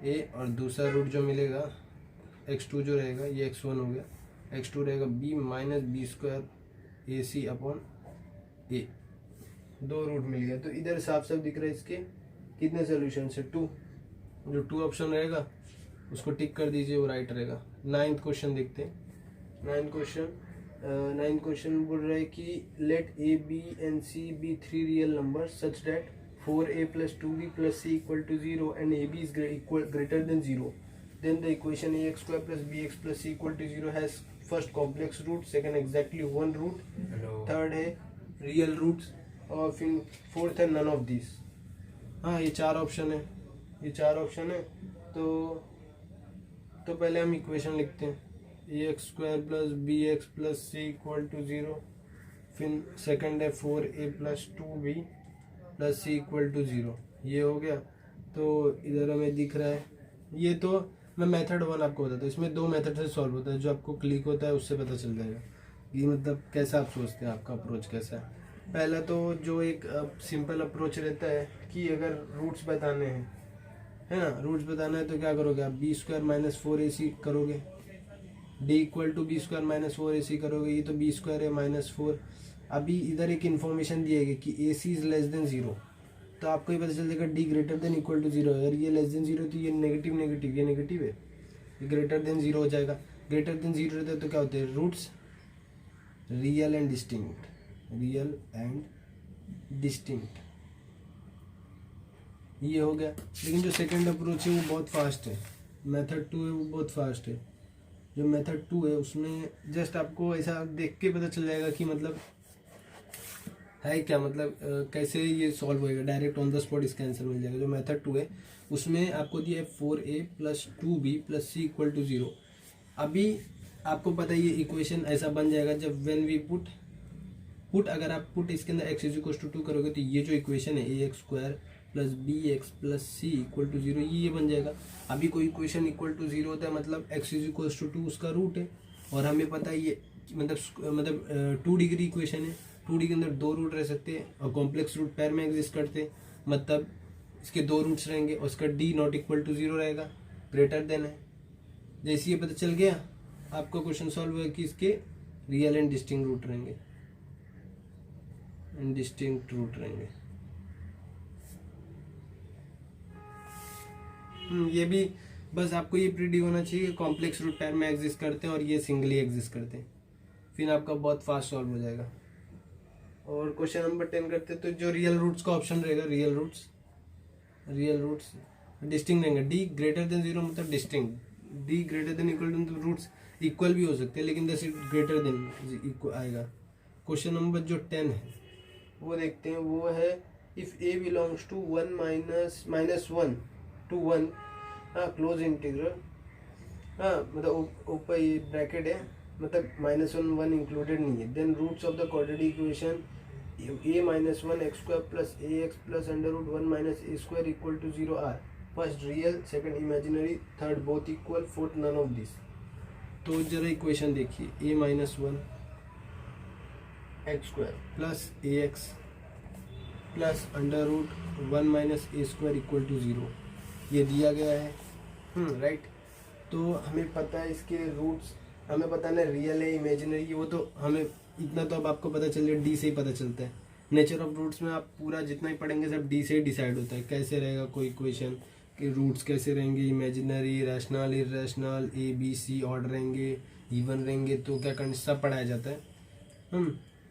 a, और दूसरा रूट जो मिलेगा x2 जो रहेगा ये x1 हो गया, x2 रहेगा b minus b square ac upon a, 2 root मिल गया। तो इधर साफ साफ दिख रहा है इसके कितने सोल्यूशन है, 2। जो 2 ऑप्शन रहेगा उसको टिक कर दीजिए, वो राइट रहेगा। 9th क्वेश्चन देखते हैं। 9th क्वेश्चन बोल रहा है कि let a b and c be 3 real number such that 4a plus 2b plus c equal to 0 and ab is greater than 0, then the equation ax square plus bx plus c equal to 0 has first complex root, second exactly one root, third है real roots, और फिर फोर्थ है none of these। हाँ ये 4 ऑप्शन है, ये 4 ऑप्शन है। तो पहले हम इक्वेशन लिखते हैं, ax square plus b x plus c equal to 0, फिर सेकंड है 4a plus 2b plus c equal to 0, ये हो गया। तो इधर हमें दिख रहा है, ये तो मैं मेथड 1 आपको बताता हूँ, इसमें 2 मेथड से सॉल्व होता है, जो आपको क्लिक होता है उससे पता चल जाएगा ये मतलब कैसा आप सोचते हैं, आपका अप्रोच कैसा है। पहला तो जो एक सिंपल अप्रोच रहता है कि अगर रूट्स बताने हैं, है ना, रूट्स बताना है तो क्या करोगे आप, बी स्क्वायर माइनस 4ac करोगे, d equal to b square minus 4ac करोगे, ये तो बी स्क्वायर है माइनस 4। अभी इधर एक इन्फॉर्मेशन दी है कि ac इज लेस देन 0, तो आपको ये पता चल जाएगा d greater than equal to 0, अगर ये लेस देन 0 तो ये नेगेटिव नेगेटिव, ये नेगेटिव है, ये ग्रेटर देन 0 हो जाएगा। ग्रेटर देन 0 रहता है तो क्या होते हैं roots real and distinct, real and distinct, ये हो गया। लेकिन जो सेकंड अप्रोच है वो बहुत फास्ट है, मेथड 2 है वो बहुत फास्ट है। जो मेथड 2 है उसमें जस्ट आपको ऐसा देख के पता चल जाएगा कि मतलब है क्या, मतलब कैसे ये सॉल्व होएगा, डायरेक्ट ऑन द स्पॉट इसका आंसर मिल जाएगा। जो मेथड 2 है उसमें आपको दिया है 4a plus 2b plus c equal to 0। अभी आपको पता है ये इक्वेशन ऐसा बन जाएगा जब व्हेन वी पुट अगर आप पुट इसके अंदर x इज इक्वल टू 2 करोगे तो ये जो इक्वेशन है ax square plus bx plus c equal to 0 ये बन जाएगा। अभी कोई इक्वेशन इक्वल टू 0 होता है मतलब x इज इक्वल टू 2 उसका रूट है, और हमें पता है ये मतलब 2 डिग्री इक्वेशन है, 2D के अंदर 2 रूट रह सकते हैं और कॉम्प्लेक्स रूट पैर में एग्जिस्ट करते हैं, मतलब इसके 2 रूट्स रहेंगे और इसका d नॉट इक्वल टू 0 रहेगा, ग्रेटर देन है। जैसे ये पता चल गया आपका क्वेश्चन सॉल्व हुआ कि इसके रियल एंड डिस्टिंक्ट रूट रहेंगे, एंड डिस्टिंक्ट रूट रहेंगे। ये भी बस आपको ये प्रीडी होना चाहिए, कॉम्प्लेक्स रूट पैर में एग्जिस्ट करते हैं और ये सिंगली एग्जिस्ट करते हैं, फिर आपका बहुत फास्ट सॉल्व हो जाएगा। और क्वेश्चन नंबर 10 करते हैं, तो जो रियल रूट्स का ऑप्शन रहेगा, रियल रूट्स डिस्टिंक्ट रहेंगे, डी ग्रेटर देन 0 मतलब distinct, d greater than equal to roots equal भी हो सकते हैं लेकिन जैसे ग्रेटर देन आएगा। क्वेश्चन नंबर जो 10 है वो देखते हैं, वो है if a belongs to 1 minus 1 to 1, हाँ क्लोज इंटीग्रल, हाँ मतलब ऊपर ये ब्रैकेट है, मतलब -1 इंक्लूडेड नहीं है, then roots of the quadratic equation a minus 1 x square plus a x plus under root 1 minus a square equal to 0 are, first real second imaginary third both equal fourth none of this. तो जरा इक्वेशन देखिए, a minus 1 x square plus a x plus under root 1 minus a square equal to 0 ये दिया गया है, राइट। तो हमें पता है इसके रूट्स, हमें पता ना रियल है इमेजिनरी, वो तो हमें इतना तो अब आपको पता चल गया, डी से ही पता चलता है। नेचर ऑफ रूट्स में आप पूरा जितना ही पढ़ेंगे सब डी से ही डिसाइड होता है कैसे रहेगा कोई इक्वेशन के रूट्स कैसे रहेंगे, imaginary, rational, irrational, a B c order रहेंगे, इवन रहेंगे, तो क्या करना सब पढ़ाया जाता है।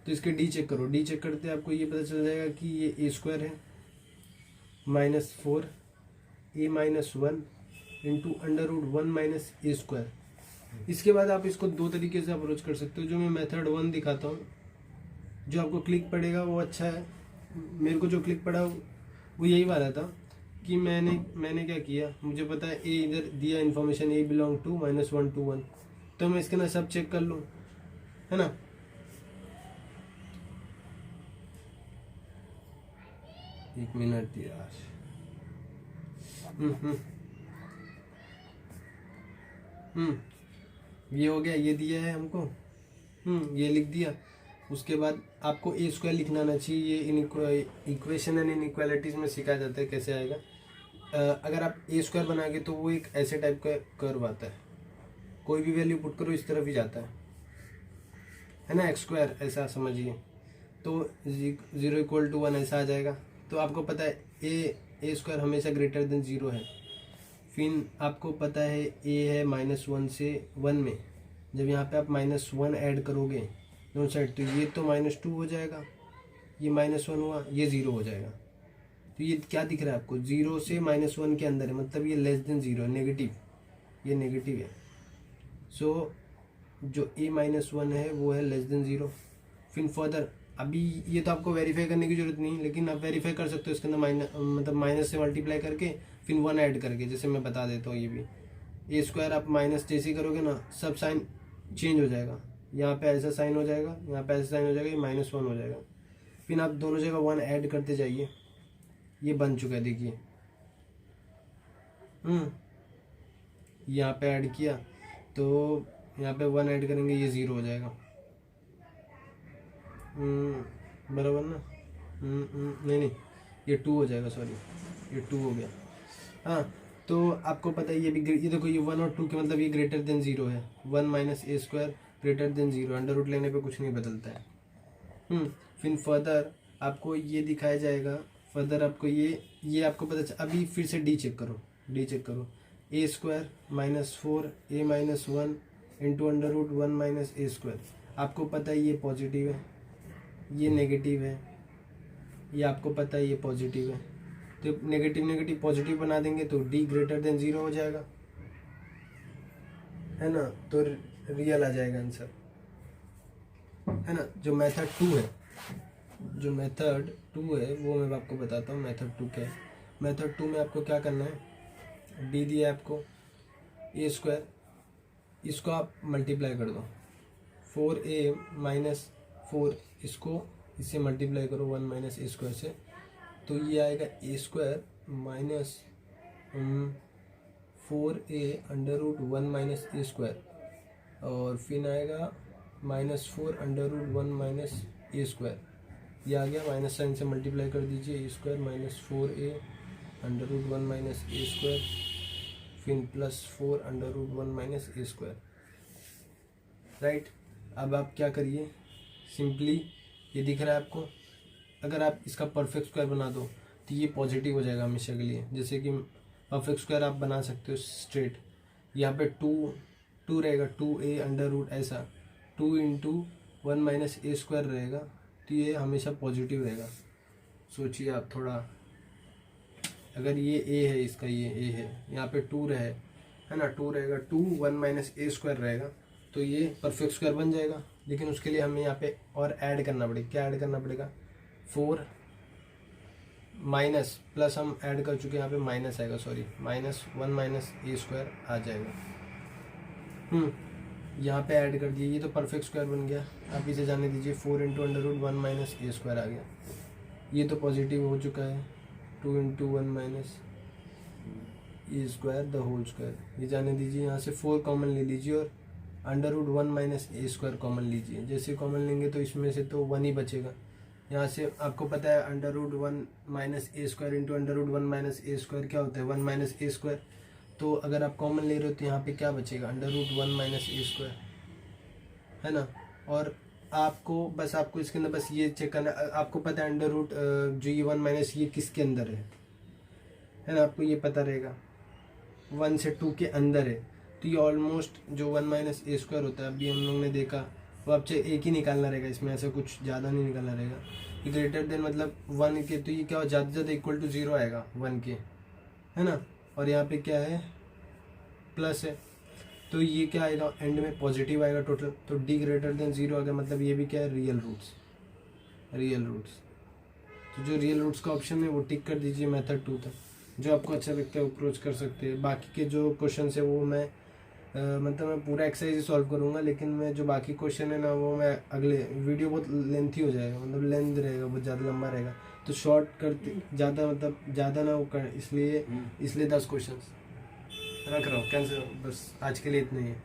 तो इसके डी चेक करो, डी चेक करते आपको ये पता चल जाएगा कि ये ए स्क्वायर है -4 ए -1 इंटू √1 माइनस ए स्क्वायर। इसके बाद आप इसको दो तरीके से अप्रोच कर सकते हो, जो मैं मेथड 1 दिखाता हूँ, जो आपको क्लिक पड़ेगा वो अच्छा है। मेरे को जो क्लिक पड़ा वो यही वाला था कि मैंने क्या किया, मुझे पता है ए इधर दिया information a belong to -1 to 1, तो मैं इसके ना सब चेक कर लूँ, है ना। एक मिनट यार। ये हो गया, ये दिया है हमको, ये लिख दिया। उसके बाद आपको ए स्क्वायर लिखना आना चाहिए। ये इक्वेशन एंड इनइक्वालिटीज में सिखाया जाता है कैसे आएगा। अगर आप ए स्क्वायर बनाओगे तो वो एक ऐसे टाइप का कर्व आता है, कोई भी वैल्यू पुट करो इस तरफ ही जाता है ना, एक्स स्क्वायर ऐसा समझिए, तो 0 = 1 ऐसा आ जाएगा। तो आपको पता है ए स्क्वायर हमेशा ग्रेटर देन 0 है। फिर आपको पता है ए है -1 से 1 में, जब यहाँ पे आप -1 ऐड करोगे दोनों साइड, तो ये तो -2 हो जाएगा, ये -1 हुआ, ये 0 हो जाएगा। तो ये क्या दिख रहा है आपको, 0 से -1 के अंदर है, मतलब ये <0 है, नेगेटिव, ये नेगेटिव है। सो जो a -1 है वो है <0। फिर फर्दर अभी ये तो आपको वेरीफाई करने की जरूरत नहीं, लेकिन आप वेरीफाई कर सकते हो इसके अंदर मतलब माइनस से मल्टीप्लाई करके फिर 1 ऐड करके, जैसे मैं बता देता हूँ। ये भी ए स्क्वायर आप माइनस जैसे ही करोगे ना, सब साइन चेंज हो जाएगा, यहाँ पे ऐसा साइन हो जाएगा, यहाँ पे ऐसा साइन हो जाएगा, ये -1 हो जाएगा। फिर आप दोनों जगह 1 ऐड करते जाइए, ये बन चुका है देखिए। यहाँ पे ऐड किया तो यहाँ पे 1 ऐड करेंगे, ये 0 हो जाएगा, बराबर ना। नहीं, ये 2 हो जाएगा, सॉरी ये 2 हो गया। हाँ, तो आपको पता है ये देखो, ये 1 और 2 के मतलब ये ग्रेटर देन 0 है। 1 minus a square greater than 0, under root लेने पे कुछ नहीं बदलता है। फिर फर्दर आपको ये दिखाया जाएगा, फर्दर आपको ये आपको पता अभी फिर से डी चेक करो, ए square -4 A -1 into √1 minus a square. आपको पता है ये पॉजिटिव है, ये नेगेटिव है, ये आपको पता है ये पॉजिटिव है, तो नेगेटिव पॉजिटिव बना देंगे तो डी ग्रेटर देन 0 हो जाएगा, है ना। तो रियल आ जाएगा आंसर, है ना। जो मेथड 2 है वो मैं आपको बताता हूँ। मेथड 2 क्या है। मेथड 2 में आपको क्या करना है, डी दिया है आपको, ए स्क्वायर, इसको आप मल्टीप्लाई कर दो, 4a - 4 इसको इससे मल्टीप्लाई करो 1 माइनस ए स्क्वायर से, तो ये आएगा ए square minus 4a √1 minus a square, और फिर आएगा -4 √1 माइनस ए स्क्वायर। ये आ गया, माइनस साइन से मल्टीप्लाई कर दीजिए, ए square -4a √1 minus a square, फिर +4 √1 माइनस ए स्क्वायर, राइट। अब आप क्या करिए, सिंपली ये दिख रहा है आपको, अगर आप इसका परफेक्ट स्क्वायर बना दो तो ये पॉजिटिव हो जाएगा हमेशा के लिए। जैसे कि परफेक्ट स्क्वायर आप बना सकते हो स्ट्रेट, यहाँ पे 2 रहेगा, 2a √ ऐसा 2 × 1 माइनस ए स्क्वायर रहेगा, तो ये हमेशा पॉजिटिव रहेगा। सोचिए आप थोड़ा, अगर ये a है, इसका ये a है, यहाँ पे 2 है ना, 2 रहेगा, 2 1 माइनस ए स्क्वायर रहेगा, तो ये परफेक्ट स्क्वायर बन जाएगा। लेकिन उसके लिए हमें यहाँ पे और ऐड करना पड़ेगा, क्या ऐड करना पड़ेगा, 4 माइनस प्लस हम ऐड कर चुके हैं, यहाँ पे माइनस आएगा, सॉरी -1 माइनस ए स्क्वायर आ जाएगा। यहाँ पे ऐड कर दिए, ये तो परफेक्ट स्क्वायर बन गया। आप इसे जाने दीजिए, 4 × √1 माइनस ए स्क्वायर आ गया, ये तो पॉजिटिव हो चुका है, 2 × 1 minus a square the whole square, ये जाने दीजिए। यहाँ से 4 कॉमन ले लीजिए और √1 माइनस ए स्क्वायर कॉमन लीजिए। जैसे कॉमन लेंगे तो इसमें से तो 1 ही बचेगा। यहाँ से आपको पता है √1 minus a square into √1 minus a square क्या होता है, 1 माइनस ए स्क्वायर, तो अगर आप कॉमन ले रहे हो तो यहाँ पे क्या बचेगा, √1 माइनस ए स्क्वायर, है ना। और आपको बस आपको इसके अंदर बस ये चेक करना, आपको पता है अंडर रूट जो ये 1 माइनस ये किसके अंदर है ना, आपको ये पता रहेगा 1 से 2 के अंदर है। तो ये ऑलमोस्ट जो 1 माइनस ए स्क्वायर होता है अभी हम लोग ने देखा वो आपसे एक ही निकालना रहेगा, इसमें ऐसा कुछ ज़्यादा नहीं निकालना रहेगा। ये ग्रेटर देन मतलब 1 के, तो ये क्या हो ज़्यादा से ज़्यादा इक्वल टू 0 आएगा 1 के, है ना। और यहाँ पे क्या है, प्लस है, तो ये क्या आएगा एंड में पॉजिटिव आएगा टोटल। तो d ग्रेटर देन 0 आ गया, मतलब ये भी क्या है रियल रूट्स। तो जो रियल रूट्स का ऑप्शन है वो टिक कर दीजिए मेथड 2 तक। जो आपको अच्छा लगता है वो अप्रोच कर सकते हैं। बाकी के जो क्वेश्चन है वो मैं मतलब मैं पूरा एक्सरसाइज सॉल्व करूँगा, लेकिन मैं जो बाकी क्वेश्चन है ना वो मैं अगले वीडियो बहुत लेंथी हो जाएगा, मतलब लेंथ रहेगा बहुत ज़्यादा लंबा रहेगा, तो शॉर्ट करते ज़्यादा मतलब ज़्यादा ना वो कर, इसलिए 10 क्वेश्चन रख रहा हूँ कैंसिल, बस आज के लिए इतना ही है।